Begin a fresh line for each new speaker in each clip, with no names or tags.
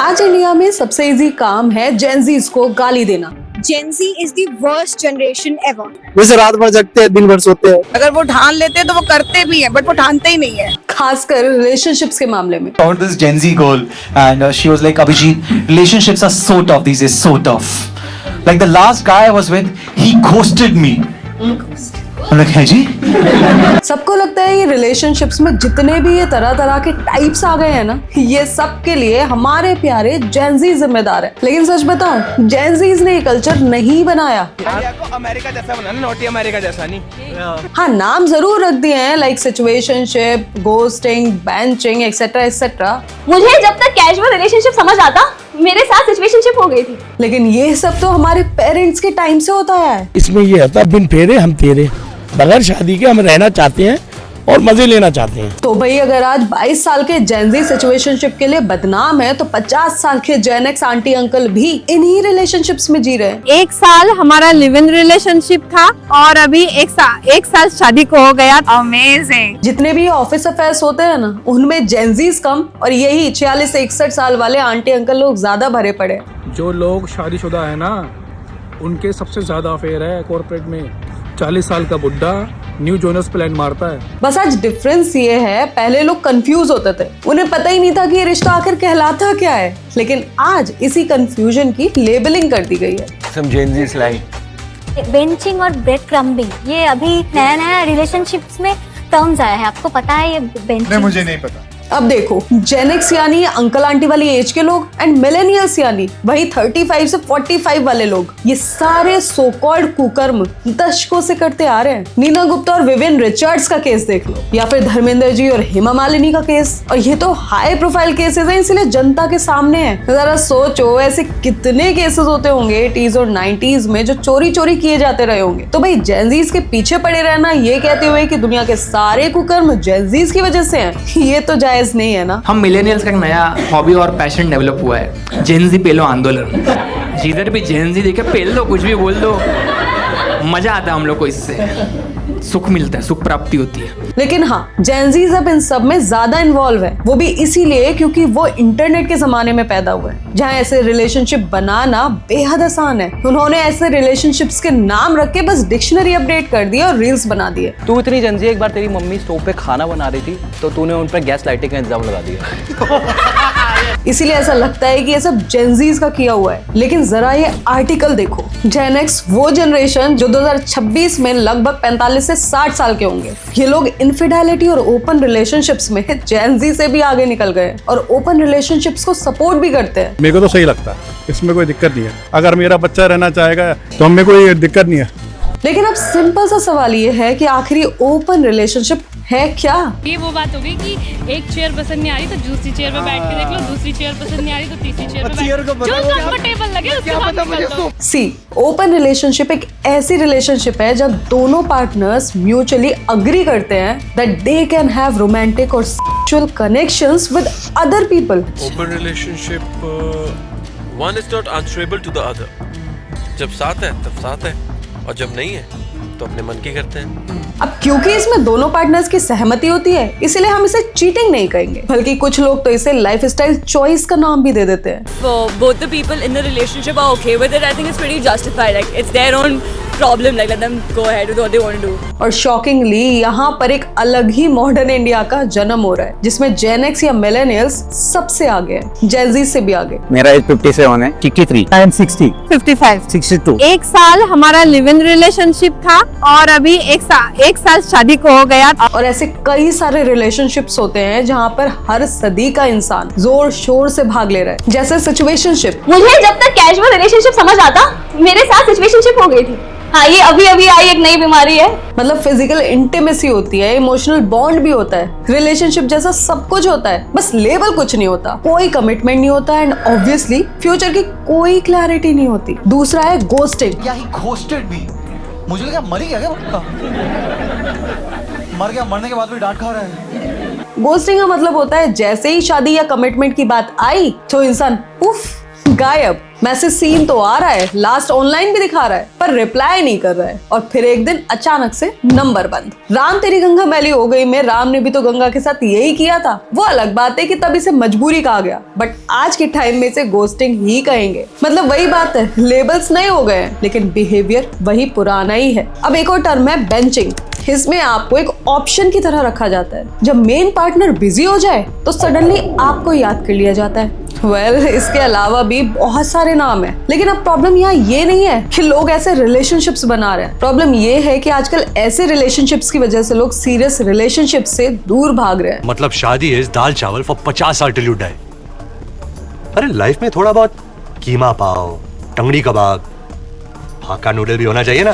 आज इंडिया में सबसे इजी काम है जेनजीज को गाली देना।
Gen Z is the worst generation ever.
वैसे रात भर जगते हैं, दिन भर सोते हैं।
अगर वो ठान लेते हैं तो वो करते भी हैं, बट वो ठानते ही नहीं है।
खासकर रिलेशनशिप्स के मामले में।
Found this Gen Z girl and she was like, Abhijit, relationships are so tough these days, so tough. Like the last guy I was with, he ghosted me. I'm like, है जी?
सबको लगता है ये relationships में जितने भी ये तरह तरह के टाइप्स आ गए हैं ना, ये सब के लिए हमारे प्यारे जेनजी जिम्मेदार है। लेकिन सच बताऊं, जेनजीज ने ये कल्चर नहीं बनाया।
को अमेरिका जैसा बनाना, नॉटी अमेरिका जैसा नहीं।
हाँ, नाम जरूर रख दिए हैं like situationship, ghosting, benching etcetera etcetera.
मुझे जब तक कैजुअल रिलेशनशिप समझ आता, मेरे साथ सिचुएशनशिप हो गई थी।
लेकिन ये सब तो हमारे पेरेंट्स के टाइम से होता है।
इसमें ये होता है बिन फेरे हम तेरे, बगैर शादी के हम रहना चाहते हैं और मजे लेना चाहते हैं।
तो भाई अगर आज 22 साल के जेनजी सिचुएशनशिप के लिए बदनाम है, तो 50 साल के जेन एक्स आंटी अंकल भी इन्हीं रिलेशनशिप्स में जी रहे हैं।
1 साल हमारा लिव इन रिलेशनशिप था और अभी एक साल शादी को हो गया। अमेजिंग।
जितने भी ऑफिस अफेयर्स होते हैं ना, उनमें जेनजीज कम और यही 46 से 61 साल वाले आंटी अंकल लोग ज्यादा भरे पड़े।
जो लोग शादीशुदा है ना, उनके सबसे ज्यादा अफेयर है कॉर्पोरेट में। 40 साल का बुड्ढा न्यू जोनस प्लान मारता है।
बस आज डिफरेंस ये है, पहले लोग कंफ्यूज होते थे, उन्हें पता ही नहीं था कि ये रिश्ता आखिर कहलाता क्या है। लेकिन आज इसी कंफ्यूजन की लेबलिंग कर दी गई है।
Some Gen Z's like
benching और ब्रेड क्रम्बिंग, ये अभी नया नया रिलेशनशिप्स में टर्म्स आया है। आपको पता है ये बेंचिंग?
नहीं, मुझे नहीं पता।
अब देखो, जेन एक्स यानी अंकल आंटी वाली एज के लोग एंड मिलेनियल्स यानी वही 35 से 45 वाले लोग, ये सारे सो कॉल्ड कुकर्म दशकों से करते आ रहे हैं। नीना गुप्ता और विवियन रिचर्ड्स का केस देख लो, या फिर धर्मेंद्र जी और हेमा मालिनी का केस। और ये तो हाई प्रोफाइल केसेस हैं, इसलिए जनता के सामने है। जरा सोचो, ऐसे कितने केसेस होते होंगे 80s और 90s में जो चोरी चोरी किए जाते रहे होंगे। तो भाई जेनजीज के पीछे पड़े रहना ये कहते हुए कि दुनिया के सारे कुकर्म जेनजीज की वजह से हैं, ये तो जायज नहीं है ना।
हम मिलेनियल्स का एक नया हॉबी और पैशन डेवलप हुआ है, जेनजी पेलो आंदोलन। जिधर भी जेनजी देखे पेल दो, कुछ भी बोल दो, मजा आता है हम लोग को, इससे सुख मिलता है, सुख प्राप्ति होती है।
लेकिन हाँ, जेनजीज अब इन सब में ज्यादा इन्वॉल्व है, वो भी इसीलिए क्योंकि वो इंटरनेट के जमाने में पैदा हुए हैं, जहाँ ऐसे रिलेशनशिप बनाना बेहद आसान है। उन्होंने ऐसे रिलेशनशिप्स के नाम रख के बस डिक्शनरी अपडेट कर दिया और रील्स बना दिए।
तू इतनी जेनजी, एक बार तेरी मम्मी स्टोव पे खाना बना रही थी तो तूने उन पर गैस लाइटिंग का इंतजाम लगा दिया।
इसीलिए ऐसा लगता है कि ये सब जेनजीज का किया हुआ है। लेकिन जरा ये आर्टिकल देखो, जेन एक्स वो जनरेशन जो 2026 में लगभग 45 से 60 साल के होंगे। ये लोग इनफिडेलिटी और ओपन रिलेशनशिप्स में जेनजी से भी आगे निकल गए और ओपन रिलेशनशिप्स को सपोर्ट भी करते हैं।
मेरे को तो सही लगता है, इसमें कोई दिक्कत नहीं है। अगर मेरा बच्चा रहना चाहेगा तो हमें कोई दिक्कत नहीं है।
लेकिन अब सिंपल सा सवाल ये है कि आखिर ओपन रिलेशनशिप है क्या?
ये वो बात हो गई कि एक चेयर पसंद नहीं आ रही तो दूसरी चेयर पे बैठ के देख लो, दूसरी चेयर पसंद नहीं आ रही तो तीसरी चेयर पे बैठ लो, जो कंफर्टेबल लगे उसके साथ निकल लो।
सी, ओपन रिलेशनशिप एक ऐसी रिलेशनशिप है जब दोनों पार्टनर्स म्यूचुअली अग्री करते हैं that they can have romantic और sexual connections with other people.
Open relationship one is not answerable to the other. जब साथ है तब साथ है, और जब नहीं है तो अपने मन की करते हैं।
अब क्योंकि इसमें दोनों पार्टनर्स की सहमति होती है, इसलिए हम इसे चीटिंग नहीं कहेंगे, बल्कि कुछ लोग तो इसे लाइफस्टाइल चॉइस का नाम भी दे देते हैं।
Both the people in the relationship are okay with it. I think it's pretty justified. Like it's their own problem. Like let them go ahead with what they want to do.
और shockingly यहाँ पर एक अलग ही modern India का जन्म हो रहा है, जिसमें जेन एक्स या मिलेनियल्स सबसे आगे है, जेनजी से भी आगे।
मेरा एज 57 है, 63 and 60,
55,
62।
1 साल हमारा लिव इन रिलेशनशिप था और अभी एक साल शादी को हो गया।
और ऐसे कई सारे रिलेशनशिप्स होते हैं जहाँ पर हर सदी का इंसान जोर शोर से भाग ले रहा है, जैसे सिचुएशनशिप।
मुझे जब तक कैजुअल रिलेशनशिप समझ आता, मेरे साथ सिचुएशनशिप हो गई थी। हाँ, ये अभी अभी आई एक नई बीमारी है।
मतलब फिजिकल इंटीमेसी होती है, इमोशनल बॉन्ड भी होता है, रिलेशनशिप जैसा सब कुछ होता है, बस लेवल कुछ नहीं होता, कोई कमिटमेंट नहीं होता एंड ऑब्वियसली फ्यूचर की कोई क्लैरिटी नहीं होती। दूसरा है घोस्टिंग।
या ही घोस्टेड मी। मुझे लगा मर गया क्या? मर गया, मरने के बाद भी डांट खा रहा है।
घोस्टिंग का मतलब होता है जैसे ही शादी या कमिटमेंट की बात आई तो इंसान उफ गायब। मैसेज सीन तो आ रहा है, लास्ट ऑनलाइन भी दिखा रहा है, पर रिप्लाई नहीं कर रहा है। और फिर एक दिन अचानक से नंबर बंद। राम तेरी गंगा मैली हो गई में राम ने भी तो गंगा के साथ यही किया था। वो अलग बात है कि तब इसे मजबूरी कहा गया, बट आज के टाइम में इसे घोस्टिंग ही कहेंगे। मतलब वही बात है, लेबल्स नए हो गए हैं लेकिन बिहेवियर वही पुराना ही है। अब एक और टर्म है बेंचिंग। इसमें आपको एक ऑप्शन की तरह रखा जाता है। जब मेन पार्टनर बिजी हो जाए तो सडनली आपको याद कर लिया जाता है। इसके अलावा भी बहुत सारे नाम हैं। लेकिन अब प्रॉब्लम यहाँ ये नहीं है कि लोग ऐसे रिलेशनशिप्स बना रहे हैं। प्रॉब्लम ये है कि आजकल ऐसे रिलेशनशिप्स की वजह से लोग सीरियस रिलेशनशिप से दूर भाग रहे हैं।
मतलब शादी इज दाल चावल फॉर 50 साल टिल यू डाई। अरे लाइफ में थोड़ा बहुत कीमा पाव, टंगड़ी कबाब, हाका नूडल भी होना चाहिए ना।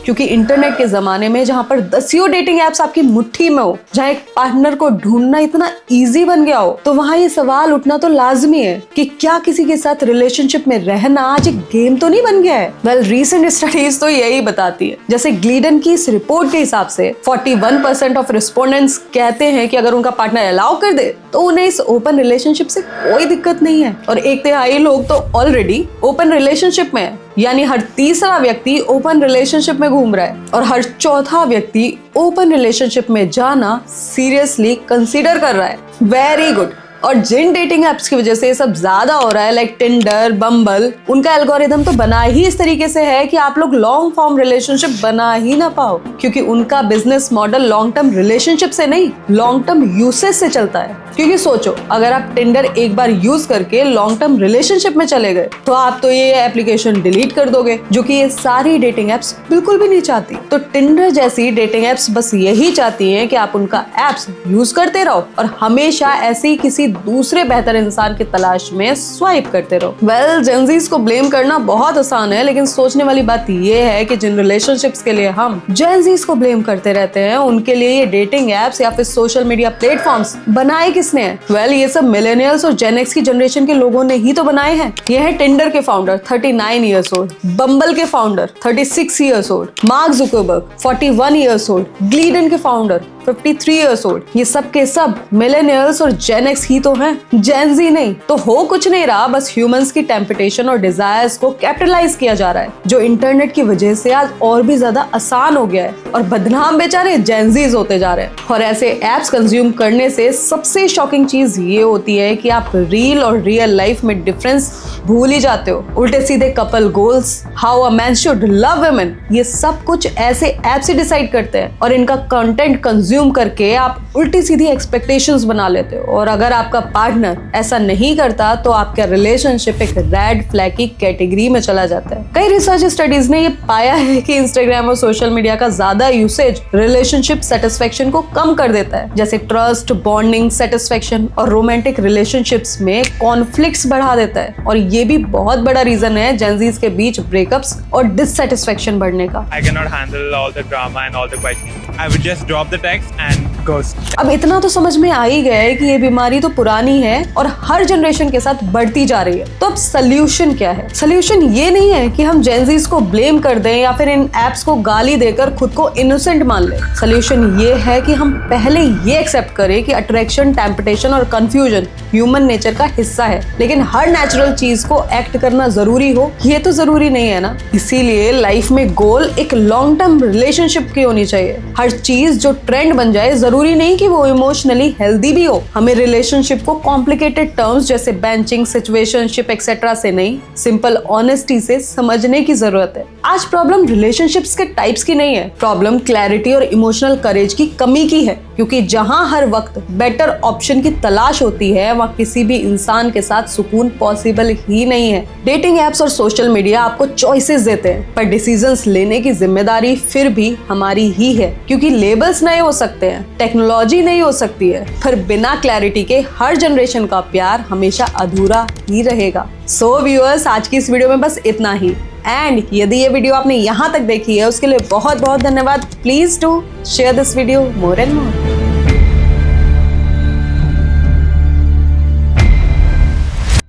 क्योंकि इंटरनेट के जमाने में जहाँ पर दसियों डेटिंग एप्स आपकी मुट्ठी में हो, जहाँ एक पार्टनर को ढूंढना इतना इजी बन गया हो, तो वहाँ ये सवाल उठना तो लाजमी है कि क्या किसी के साथ रिलेशनशिप में रहना आज एक गेम तो नहीं बन गया है। वेल, रीसेंट स्टडीज तो यही बताती है। जैसे ग्लीडन की इस रिपोर्ट के हिसाब से 41% ऑफ रिस्पोंडेंट्स कहते हैं कि अगर उनका पार्टनर अलाउ कर दे तो उन्हें इस ओपन रिलेशनशिप से कोई दिक्कत नहीं है। और 1/3 लोग तो ऑलरेडी ओपन रिलेशनशिप में है। यानी हर तीसरा व्यक्ति ओपन रिलेशनशिप में घूम रहा है और हर चौथा व्यक्ति ओपन रिलेशनशिप में जाना सीरियसली कंसीडर कर रहा है। Very good. और जिन डेटिंग एप्स की वजह से ये सब ज्यादा हो रहा है, लाइक टिंडर, बम्बल, उनका एल्गोरिदम तो बना ही इस तरीके से है कि आप लोग लॉन्ग फॉर्म रिलेशनशिप बना ही ना पाओ, क्योंकि उनका business model long term relationship से नहीं, लॉन्ग टर्म यूसेज से चलता है। क्योंकि सोचो, अगर आप टिंडर एक बार यूज करके लॉन्ग टर्म रिलेशनशिप में चले गए तो आप तो ये एप्लीकेशन डिलीट कर दोगे, जो कि ये सारी डेटिंग एप्स बिल्कुल भी नहीं चाहती। तो टिंडर जैसी डेटिंग एप्स बस यही चाहती हैं कि आप उनका एप्स यूज करते रहो और हमेशा ऐसे ही किसी दूसरे बेहतर इंसान की तलाश में स्वाइप करते रहो। वेल, जेनजीज को ब्लेम करना बहुत आसान है, लेकिन सोचने वाली बात ये है कि जिन रिलेशनशिप्स के लिए हम जेनजीज को ब्लेम करते रहते हैं, उनके लिए ये डेटिंग एप्स या फिर सोशल मीडिया प्लेटफॉर्म्स बनाए किसने हैं? वेल, ये सब मिलेनियल्स और जेन एक्स की जनरेशन के लोगों ने ही तो बनाए हैं। ये है टिंडर के फाउंडर 39 ईयर्स ओल्ड, बम्बल के founder 36 years old, Mark Zuckerberg 41 years old, Gleeden के फाउंडर 53 ईयर्स ओल्ड। ये सब के सब मिलेनियल्स और जेन एक्स ही तो हैं, जेन जी नहीं। तो हो कुछ नहीं रहा, बस ह्यूमंस की टेम्पटेशन और डिजायर्स को कैपिटलाइज किया जा रहा है, जो इंटरनेट की वजह से आज और भी ज्यादा आसान हो गया है और बदनाम बेचारे जेन जीज होते जा रहे हैं। और ऐसे एप्स कंज्यूम करने से सबसे शॉकिंग चीज ये होती है कि आप रील और रियल लाइफ में डिफरेंस भूल ही जाते हो। उल्टे सीधे couple goals, how a man should love women, ये सब कुछ ऐसे ऐप से डिसाइड करते हैं और इनका कंटेंट कंज्यूम करके आप उल्टी सीधी एक्सपेक्टेशंस बना लेते हो। और अगर आपका पार्टनर ऐसा नहीं करता तो आपका रिलेशनशिप एक रेड फ्लैग की कैटेगरी में चला जाता है। कई रिसर्च स्टडीज ने ये पाया है कि इंस्टाग्राम और सोशल मीडिया का ज्यादा यूसेज रिलेशनशिप सेटिस्फेक्शन को कम कर देता है, जैसे ट्रस्ट, बॉन्डिंग, सेटिस्फेक्शन और रोमांटिक रिलेशनशिप्स में कॉन्फ्लिक्ट्स बढ़ा देता है। और ये भी बहुत बड़ा रीजन है जेनजीज के बीच ब्रेकअप्स और डिससेटिस्फेक्शन बढ़ने का।
I cannot handle all the drama and all the questions. I would just drop the text and ghost.
अब इतना तो समझ में आ ही गया है कि ये बीमारी तो पुरानी है और हर जनरेशन के साथ बढ़ती जा रही है। तो अब सोल्यूशन क्या है? सोल्यूशन ये नहीं है कि हम जेनजीज को ब्लेम कर दें या फिर इन एप्स को गाली देकर खुद को इनोसेंट मान लें। सोल्यूशन ये है कि हम पहले ये एक्सेप्ट करें कि अट्रैक्शन, टेम्पटेशन और कंफ्यूजन ह्यूमन नेचर का हिस्सा है, लेकिन हर नेचुरल चीज को एक्ट करना जरूरी हो ये तो जरूरी नहीं है ना। इसीलिए लाइफ में गोल एक लॉन्ग टर्म रिलेशनशिप की होनी चाहिए। हर चीज जो ट्रेंड बन जाए जरूरी नहीं कि वो इमोशनली हेल्दी भी हो। हमें रिलेशनशिप को कॉम्प्लिकेटेड टर्म्स जैसे बेंचिंग, सिचुएशनशिप एक्सेट्रा से नहीं, सिंपल ऑनेस्टी से समझने की जरूरत है। आज प्रॉब्लम रिलेशनशिप्स के टाइप्स की नहीं है, प्रॉब्लम क्लैरिटी और इमोशनल करेज की कमी की है। क्योंकि जहां हर वक्त बेटर ऑप्शन की तलाश होती है, वहां किसी भी इंसान के साथ सुकून पॉसिबल ही नहीं है। डेटिंग एप्स और सोशल मीडिया आपको चॉइसेस देते हैं, पर डिसीजंस लेने की जिम्मेदारी फिर भी हमारी ही है। क्योंकि लेबल्स नए हो सकते हैं, टेक्नोलॉजी नहीं हो सकती है, पर बिना क्लैरिटी के हर जनरेशन का प्यार हमेशा अधूरा ही रहेगा। सो व्यूअर्स, आज की इस वीडियो में बस इतना ही। एंड यदि ये वीडियो आपने यहाँ तक देखी है उसके लिए बहुत बहुत धन्यवाद। Please do share this video more and more.